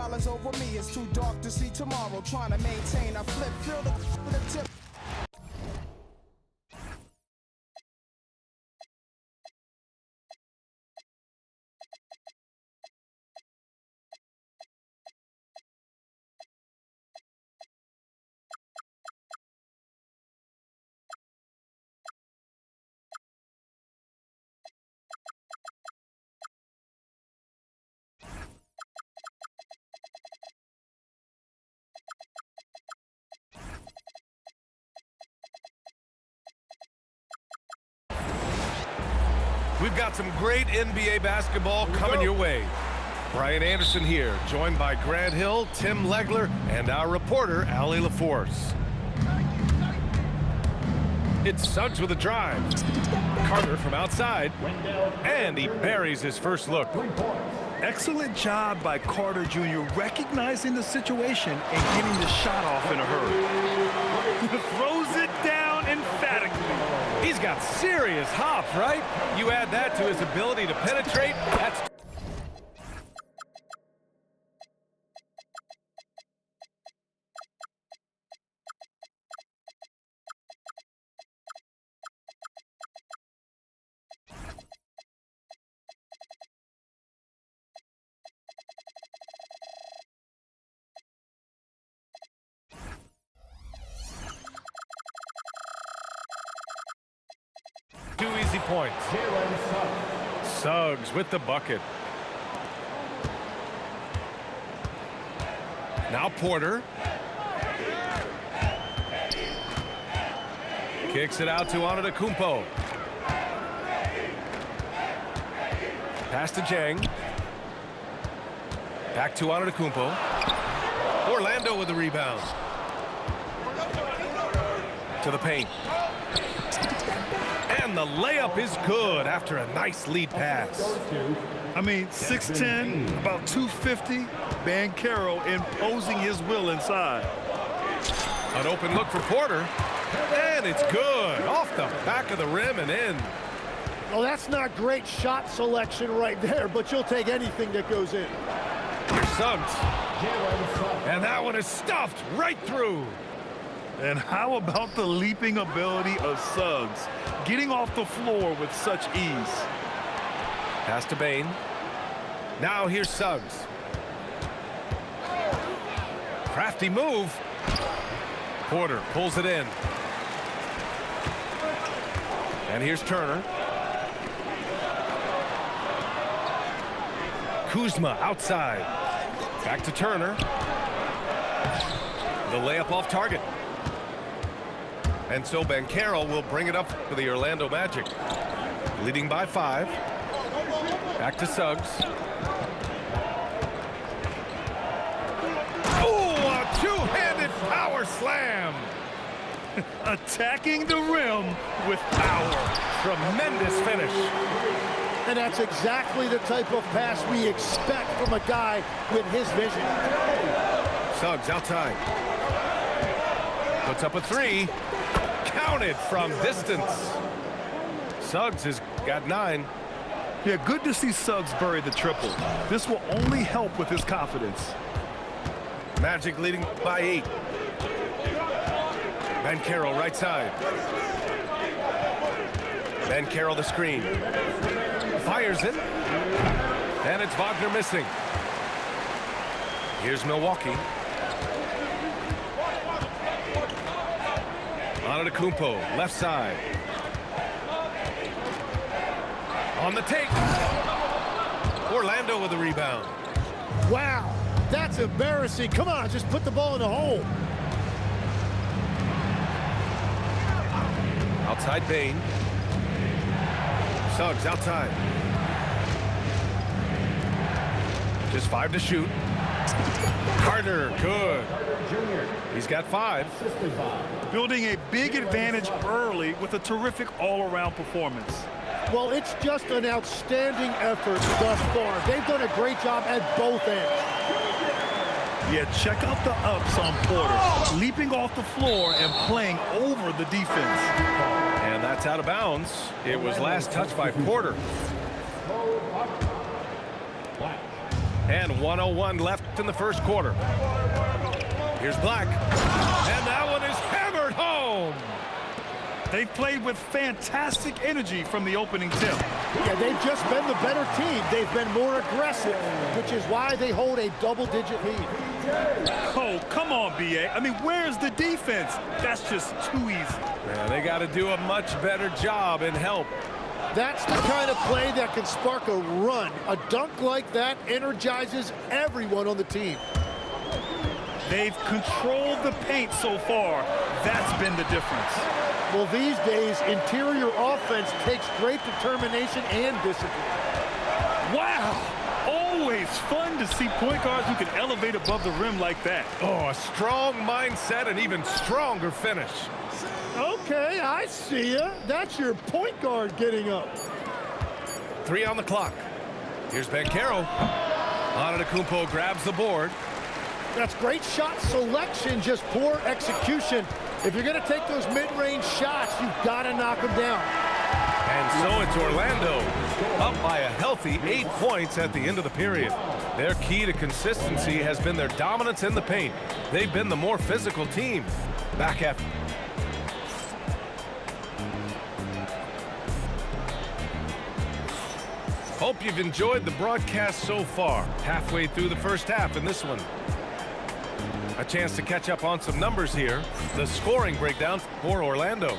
islands over me. It's too dark to see tomorrow. Trying to maintain, I flip, feel the tip. We've got some great NBA basketball coming your way. Brian Anderson here, joined by Grant Hill, Tim Legler, and our reporter, Allie LaForce. It's Suggs with a drive. Carter from outside, and he buries his first look. Excellent job by Carter Jr. recognizing the situation and getting the shot off in a hurry. Throws it down emphatically. He's got serious hop, right? You add that to his ability to penetrate, that's... Two easy points. Suggs with the bucket. Now Porter. Kicks it out to Antetokounmpo. Pass to Jang. Back to Antetokounmpo. Orlando with the rebound. To the paint. And the layup is good after a nice lead pass. I mean, 6'10", about 250, Banchero imposing his will inside. An open look for Porter, and it's good. Off the back of the rim and in. Well, that's not great shot selection right there, but you'll take anything that goes in. Here's Suggs. And that one is stuffed right through. And how about the leaping ability of Suggs, getting off the floor with such ease? Pass to Bane. Now here's Suggs. Crafty move. Porter pulls it in. And here's Turner. Kuzma outside. Back to Turner. The layup off target. And so Banchero will bring it up for the Orlando Magic. Leading by 5. Back to Suggs. Oh, a two-handed power slam. Attacking the rim with power. Tremendous finish. And that's exactly the type of pass we expect from a guy with his vision. Suggs outside. Puts up a 3. Counted from distance. Suggs has got 9. Yeah, good to see Suggs bury the triple. This will only help with his confidence. Magic leading by 8. Banchero right side. Banchero the screen. Fires it. And it's Wagner missing. Here's Milwaukee. Antetokounmpo, left side. On the take. Orlando with the rebound. Wow, that's embarrassing. Come on, just put the ball in the hole. Outside Bane. Suggs outside. Just 5 to shoot. Carter, good. He's got 5. Building a big advantage early with a terrific all-around performance. Well, it's just an outstanding effort thus far. They've done a great job at both ends. Yeah, check out the ups on Porter. Leaping off the floor and playing over the defense. And that's out of bounds. It was last touched by Porter. And 1:01 left in the first quarter. Here's Black. And that one is hammered home. They've played with fantastic energy from the opening tip. Yeah, they've just been the better team. They've been more aggressive, which is why they hold a double-digit lead. Oh, come on, BA. I mean, where's the defense? That's just too easy. Yeah, they got to do a much better job in help. That's the kind of play that can spark a run. A dunk like that energizes everyone on the team. They've controlled the paint so far. That's been the difference. Well, these days, interior offense takes great determination and discipline. Wow! Always fun to see point guards who can elevate above the rim like that. Oh, a strong mindset and even stronger finish. Okay, I see ya. That's your point guard getting up. 3 on the clock. Here's Banchero. Antetokounmpo grabs the board. That's great shot selection, just poor execution. If you're going to take those mid-range shots, you've got to knock them down. And so it's Orlando, up by a healthy 8 points at the end of the period. Their key to consistency has been their dominance in the paint. They've been the more physical team. Back at Hope you've enjoyed the broadcast so far. Halfway through the first half in this one. A chance to catch up on some numbers here. The scoring breakdown for Orlando.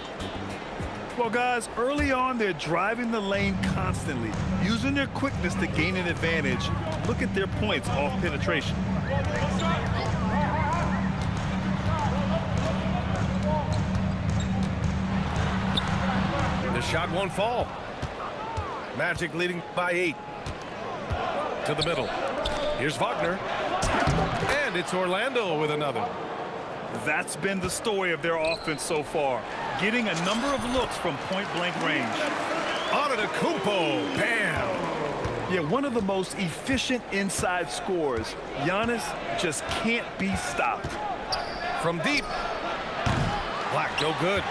Well, guys, early on, they're driving the lane constantly, using their quickness to gain an advantage. Look at their points off penetration. The shot won't fall. Magic leading by 8. To the middle. Here's Wagner. And it's Orlando with another. That's been the story of their offense so far, getting a number of looks from point-blank range. Antetokounmpo, bam! Yeah, one of the most efficient inside scorers. Giannis just can't be stopped. From deep. Black, no good.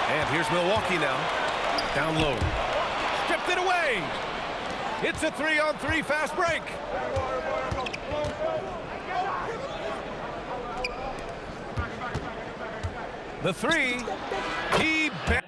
And here's Milwaukee now. Down low. Stripped it away. It's a 3-on-3 fast break. The three, he bet.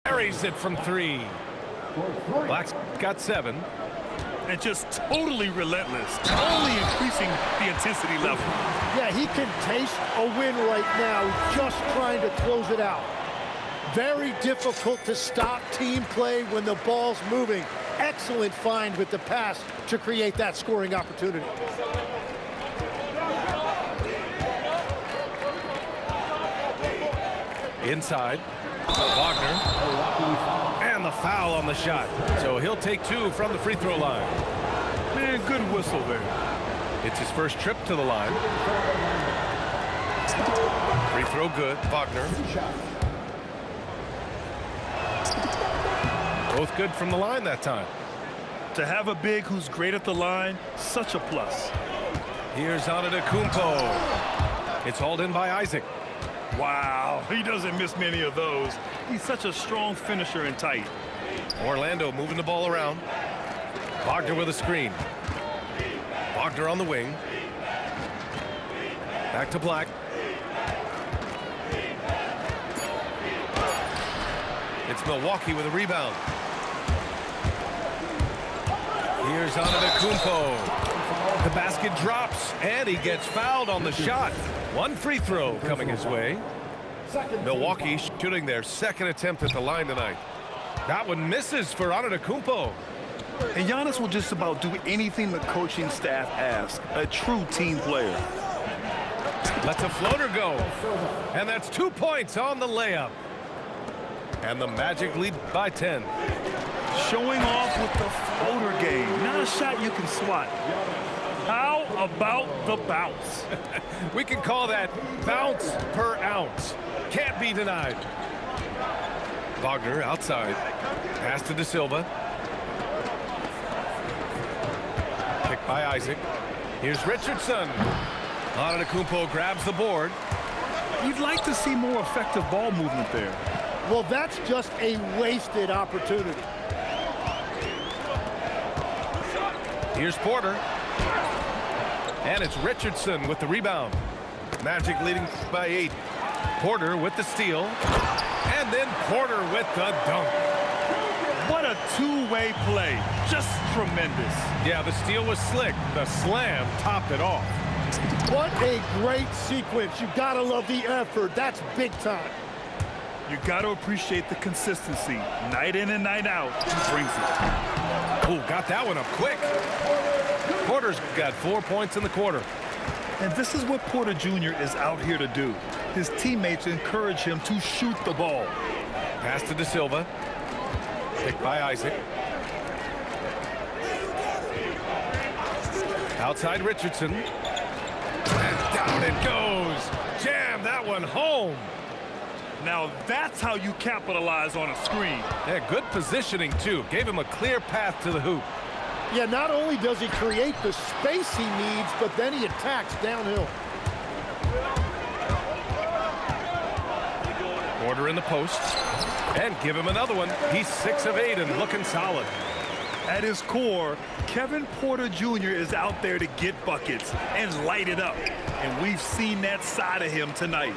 Carries it from 3. Black's got 7. And just totally relentless, only increasing the intensity level. Yeah, he can taste a win right now, just trying to close it out. Very difficult to stop team play when the ball's moving. Excellent find with the pass to create that scoring opportunity. Inside. Wagner. And the foul on the shot. So he'll take 2 from the free throw line. Man, good whistle there. It's his first trip to the line. Free throw good. Wagner. Both good from the line that time. To have a big who's great at the line, such a plus. Here's Antetokounmpo. It's hauled in by Isaac. Wow, he doesn't miss many of those. He's such a strong finisher and tight. Orlando moving the ball around. Wagner with a screen. Wagner on the wing. Back to Black. It's Milwaukee with a rebound. Here's Antetokounmpo. The basket drops, and he gets fouled on the shot. One free throw coming his way. Milwaukee shooting their second attempt at the line tonight. That one misses for Antetokounmpo. And Giannis will just about do anything the coaching staff asks. A true team player. Lets a floater go. And that's 2 points on the layup. And the Magic lead by 10. Showing off with the floater game. Not a shot you can swat. How about the bounce? We can call that bounce per ounce. Can't be denied. Wagner outside. Pass to De Silva. Picked by Isaac. Here's Richardson. Antetokounmpo grabs the board. You'd like to see more effective ball movement there. Well, that's just a wasted opportunity. Here's Porter. And it's Richardson with the rebound. Magic leading by 8. Porter with the steal. And then Porter with the dunk. What a two-way play. Just tremendous. Yeah, the steal was slick. The slam topped it off. What a great sequence. You gotta love the effort. That's big time. You got to appreciate the consistency. Night in and night out, he brings it. Oh, got that one up quick. Porter's got 4 points in the quarter. And this is what Porter Jr. is out here to do. His teammates encourage him to shoot the ball. Pass to De Silva. Picked by Isaac. Outside Richardson. And down it goes. Jam that one home. Now that's how you capitalize on a screen. Yeah, good positioning, too. Gave him a clear path to the hoop. Yeah, not only does he create the space he needs, but then he attacks downhill. Porter in the post. And give him another one. He's 6 of 8 and looking solid. At his core, Kevin Porter Jr. is out there to get buckets and light it up. And we've seen that side of him tonight.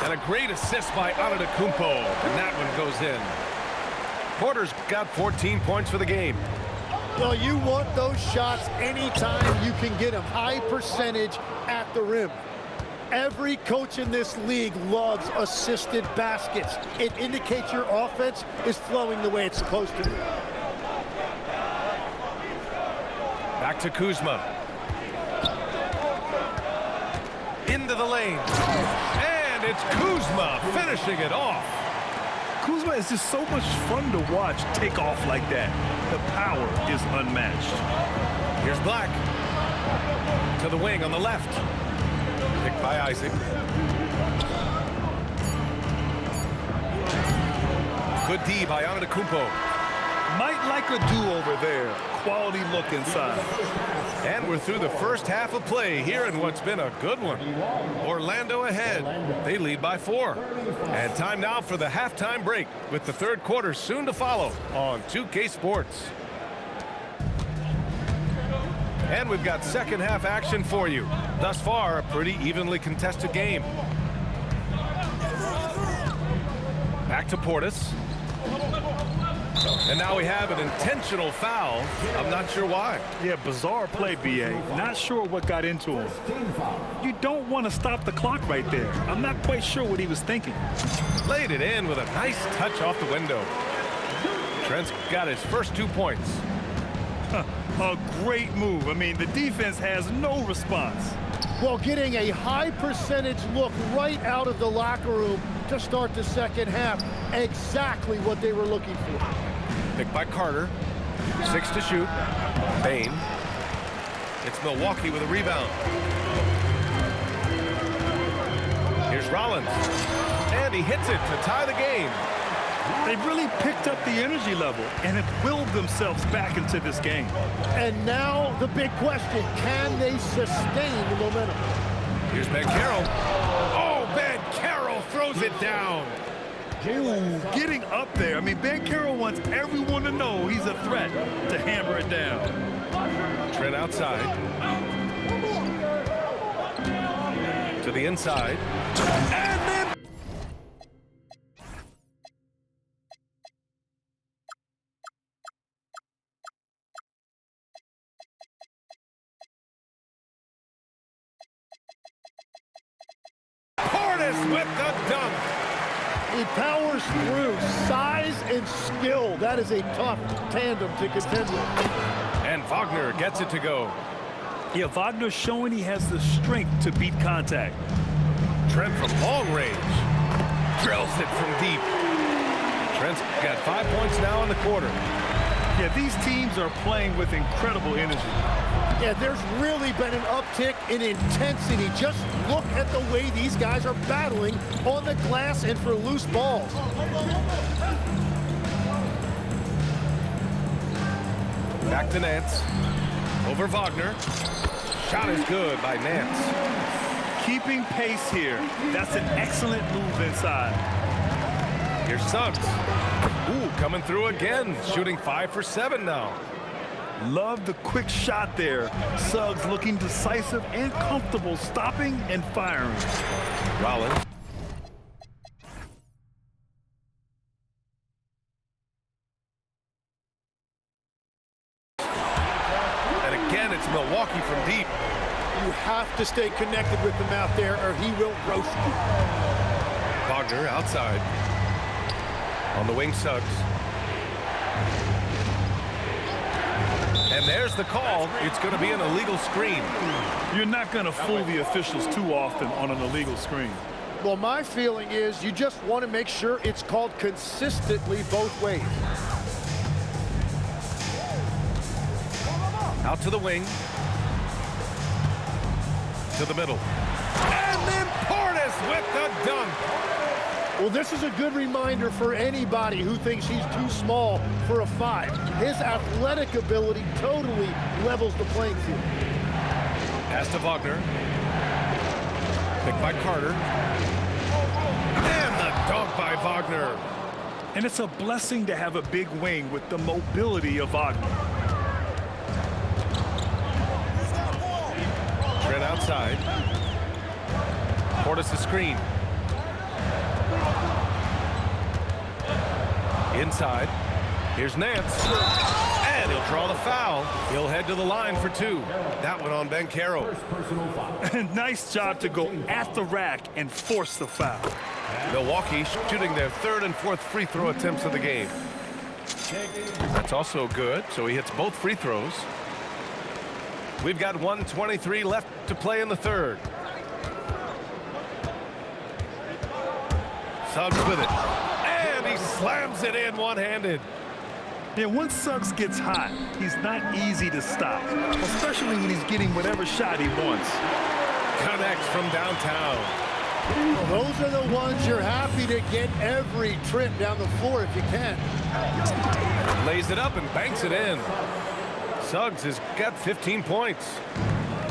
And a great assist by Antetokounmpo. And that one goes in. Porter's got 14 points for the game. Well, you want those shots anytime you can get them. High percentage at the rim. Every coach in this league loves assisted baskets. It indicates your offense is flowing the way it's supposed to. Back to Kuzma. Into the lane. And it's Kuzma finishing it off. Kuzma is just so much fun to watch take off like that. The power is unmatched. Here's Black. To the wing on the left. Picked by Isaac. Good D by Antetokounmpo. Might like a do-over there. Quality look inside. And we're through the first half of play here in what's been a good one. Orlando ahead. They lead by 4. And time now for the halftime break with the third quarter soon to follow on 2K Sports. And we've got second half action for you. Thus far, a pretty evenly contested game. Back to Portis. And now we have an intentional foul. I'm not sure why. Yeah, bizarre play, B.A. Not sure what got into him. You don't want to stop the clock right there. I'm not quite sure what he was thinking. Laid it in with a nice touch off the window. Trent's got his first 2 points. A great move. I mean, the defense has no response. Well, getting a high percentage look right out of the locker room to start the second half. Exactly what they were looking for. Picked by Carter. 6 to shoot. Bain. It's Milwaukee with a rebound. Here's Rollins. And he hits it to tie the game. They've really picked up the energy level and have willed themselves back into this game. And now the big question, can they sustain the momentum? Here's Banchero. Oh, Banchero throws it down. Ooh, getting up there. I mean, Banchero wants everyone to know he's a threat to hammer it down. Trent outside. To the inside. And then Portis with the dunk. He powers through. Size and skill. That is a tough tandem to contend with. And Wagner gets it to go. Yeah, Wagner's showing he has the strength to beat contact. Trent from long range. Drills it from deep. Trent's got 5 points now in the quarter. Yeah, these teams are playing with incredible energy. Yeah, there's really been an uptick in intensity. Just look at the way these guys are battling on the glass and for loose balls. Back to Nance. Over Wagner. Shot is good by Nance. Keeping pace here. That's an excellent move inside. Here's Suggs. Ooh, coming through again. Shooting 5 for 7 now. Love the quick shot there. Suggs looking decisive and comfortable, stopping and firing. Rollins. And again, it's Milwaukee from deep. You have to stay connected with him out there or he will roast you. Wagner outside. On the wing, Suggs. And there's the call. It's going to be an illegal screen. You're not going to fool the officials too often on an illegal screen. Well, my feeling is you just want to make sure it's called consistently both ways. Out to the wing. To the middle. And then Portis with the dunk. Well, this is a good reminder for anybody who thinks he's too small for a 5. His athletic ability totally levels the playing field. Pass to Wagner. Picked by Carter. And the dunk by Wagner. And it's a blessing to have a big wing with the mobility of Wagner. Trent outside. Portis the screen. Inside. Here's Nance. And he'll draw the foul. He'll head to the line for 2. That one on Banchero. Nice job to go at the rack and force the foul. Milwaukee shooting their 3rd and 4th free throw attempts of the game. That's also good, so he hits both free throws. We've got 1:23 left to play in the 3rd. Suggs with it. And he slams it in one-handed. Yeah, once Suggs gets hot, he's not easy to stop, especially when he's getting whatever shot he wants. Connects from downtown. Those are the ones you're happy to get every trip down the floor if you can. Lays it up and banks it in. Suggs has got 15 points.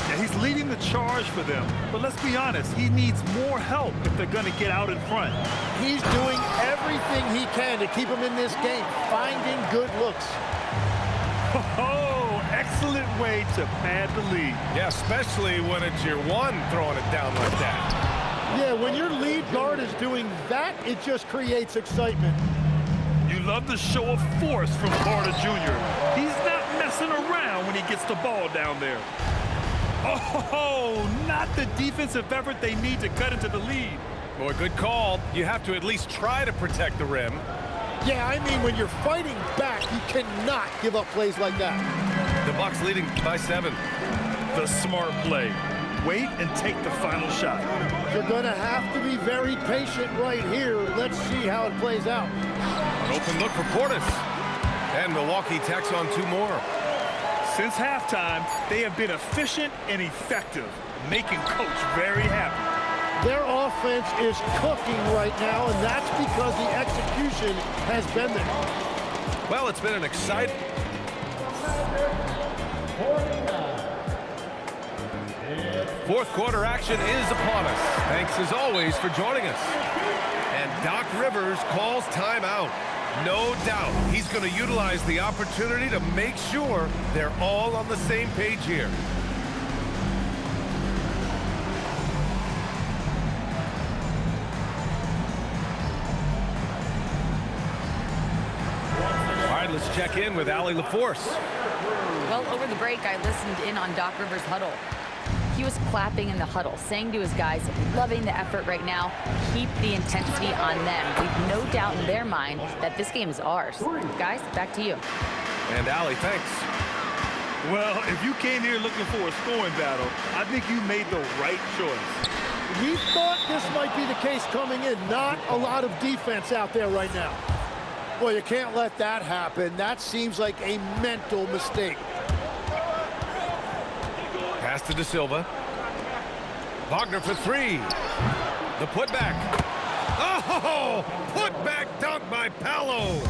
Yeah, he's leading the charge for them, but let's be honest, he needs more help if they're going to get out in front. He's doing everything he can to keep them in this game, finding good looks. Oh, excellent way to pad the lead. Yeah, especially when it's your one throwing it down like that. Yeah, when your lead guard is doing that, it just creates excitement. You love the show of force from Carter Jr. He's not messing around when he gets the ball down there. Oh, not the defensive effort they need to cut into the lead. Boy, good call. You have to at least try to protect the rim. Yeah, I mean, when you're fighting back, you cannot give up plays like that. The Bucks leading by 7. The smart play. Wait and take the final shot. You're going to have to be very patient right here. Let's see how it plays out. An open look for Portis. And Milwaukee tacks on 2 more. Since halftime, they have been efficient and effective, making Coach very happy. Their offense is cooking right now, and that's because the execution has been there. Well, it's been an exciting... Fourth quarter action is upon us. Thanks as always for joining us. And Doc Rivers calls timeout. No doubt he's going to utilize the opportunity to make sure they're all on the same page here. All right, let's check in with Allie LaForce. Well, over the break, I listened in on Doc Rivers' huddle. He was clapping in the huddle, saying to his guys, loving the effort right now, keep the intensity on them. Leave no doubt in their mind that this game is ours. Guys, back to you. And Allie, thanks. Well, if you came here looking for a scoring battle, I think you made the right choice. We thought this might be the case coming in. Not a lot of defense out there right now. Well, you can't let that happen. That seems like a mental mistake. Pass to De Silva. Wagner for three. The putback. Oh, putback dunk by Paolo.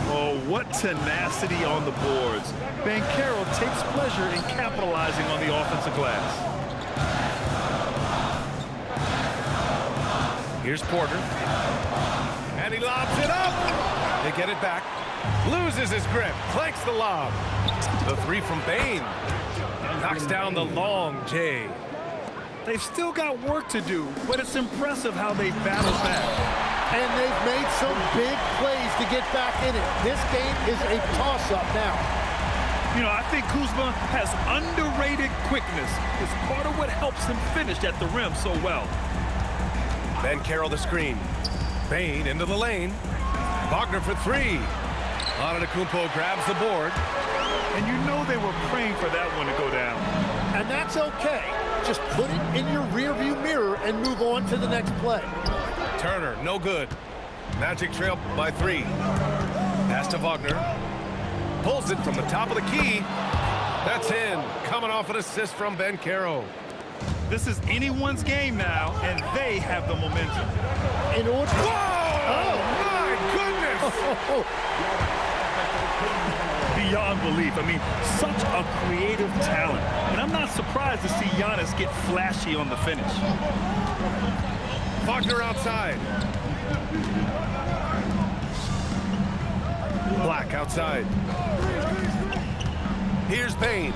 Oh, what tenacity on the boards. Banchero takes pleasure in capitalizing on the offensive glass. Here's Porter. And he lobs it up. They get it back. Loses his grip. Clanks the lob. The three from Bain. Knocks down the long J. They've still got work to do, but it's impressive how they battled back. And they've made some big plays to get back in it. This game is a toss-up now. You know, I think Kuzma has underrated quickness. It's part of what helps him finish at the rim so well. Banchero the screen. Bain into the lane. Wagner for three. Antetokounmpo grabs the board. And you know they were praying for that one to go down. And that's okay. Just put it in your rearview mirror and move on to the next play. Turner, no good. Magic trail by three. Pass to Wagner. Pulls it from the top of the key. That's in. Coming off an assist from Banchero. This is anyone's game now, and they have the momentum. In order. Whoa! My goodness! Beyond belief. I mean, such a creative talent. And I'm not surprised to see Giannis get flashy on the finish. Wagner outside. Black outside. Here's Bain.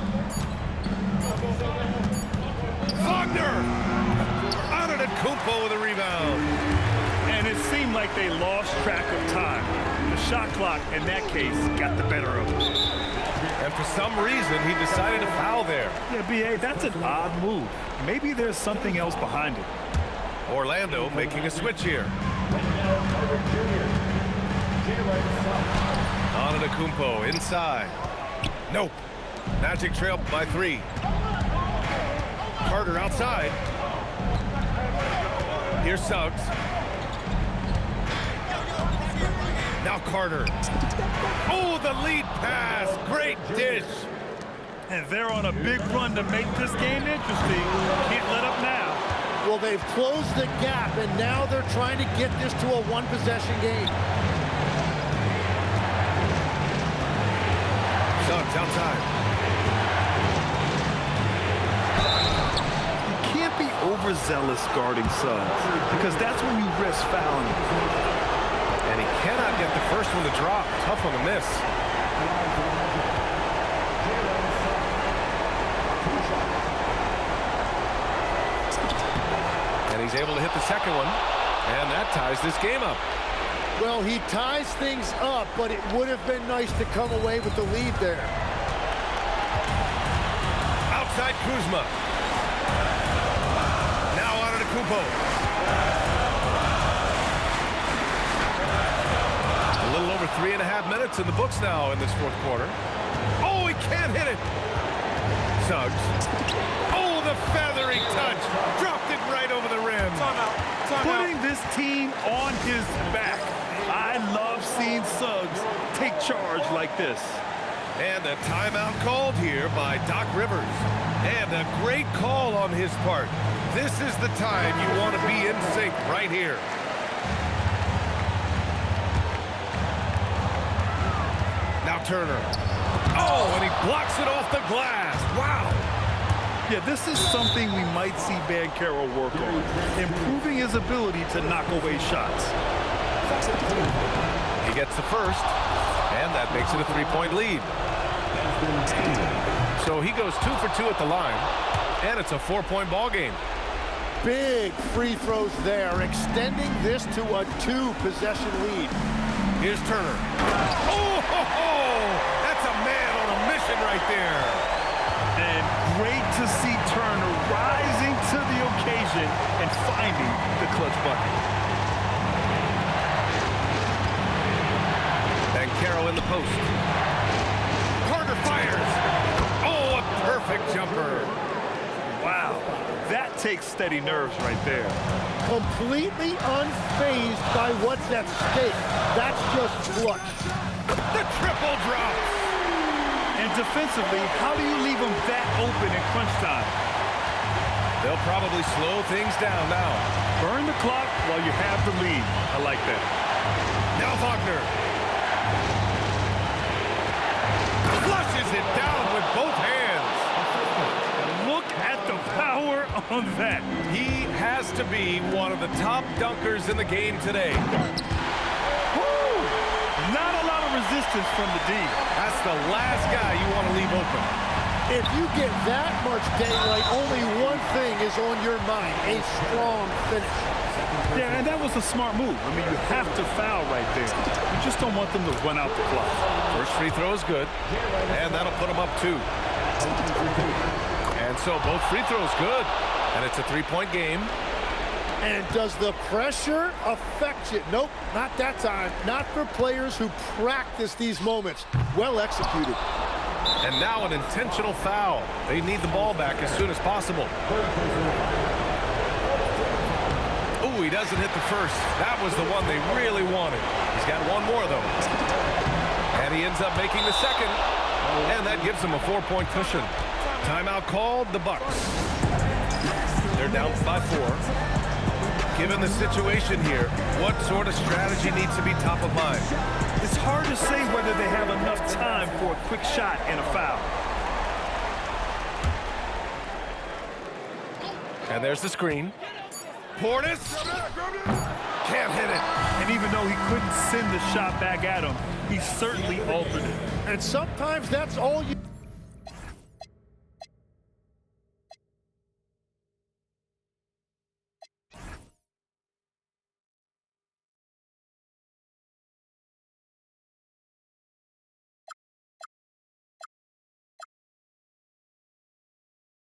Wagner! Antetokounmpo with a rebound. And it seemed like they lost track of time. The shot clock, in that case, got the better of them. And for some reason, he decided to foul there. Yeah, B.A., that's an odd move. Maybe there's something else behind it. Orlando making a switch here. Antetokounmpo inside. Nope. Magic trail by three. Carter outside. Here's Suggs. Now Carter. Oh, the lead pass. Great dish. And they're on a big run to make this game interesting. Can't let up now. Well, they've closed the gap, and now they're trying to get this to a one-possession game. Suggs outside. You can't be overzealous guarding Suggs, because that's when you risk fouling. And he cannot get the first one to drop. Tough one to miss. And he's able to hit the second one. And that ties this game up. Well, he ties things up, but it would have been nice to come away with the lead there. Outside Kuzma. Now Antetokounmpo. A little over 3.5 minutes in the books now in this fourth quarter. Oh, he can't hit it. Suggs. Oh, the feathery touch. Dropped it right over the rim. Putting this team on his back. I love seeing Suggs take charge like this. And a timeout called here by Doc Rivers. And a great call on his part. This is the time you want to be in sync right here. Now Turner. Oh, and he blocks it off the glass. Wow. Yeah, this is something we might see Banchero work on, improving his ability to knock away shots. He gets the first, and that makes it a three-point lead. So he goes 2 for 2 at the line, and it's a 4-point ball game. Big free throws there, extending this to a 2-possession lead. Here's Turner. Oh, ho, ho! That's a man on a mission right there. And great to see Turner rising to the occasion and finding the clutch bucket. And Carroll in the post. Carter fires. Oh, a perfect jumper. Wow, that takes steady nerves right there. Completely unfazed by what's at stake. That's just clutch. The triple drops. And defensively, how do you leave them that open in crunch time? They'll probably slow things down now. Burn the clock while you have the lead. I like that. Now Wagner. Flushes it down with both hands. Look at the power on that. He has to be one of the top dunkers in the game today. Woo! Not a lot of resistance from the D. That's the last guy you want to leave open. If you get that much daylight, only one thing is on your mind, a strong finish. Yeah, and that was a smart move. I mean, you have to foul right there. You just don't want them to run out the clock. First free throw is good, and that'll put them up 2. And so both free throws good, and it's a 3-point game. And does the pressure affect you? Nope, not that time. Not for players who practice these moments. Well executed. And now an intentional foul. They need the ball back as soon as possible. Oh, he doesn't hit the first. That was the one they really wanted. He's got one more, though. And he ends up making the second. And that gives him a 4-point cushion. Timeout called, the Bucks. They're down by 4. Given the situation here, what sort of strategy needs to be top of mind? It's hard to say whether they have enough time for a quick shot and a foul. And there's the screen. Portis can't hit it. And even though he couldn't send the shot back at him, he certainly altered it. And sometimes that's all you...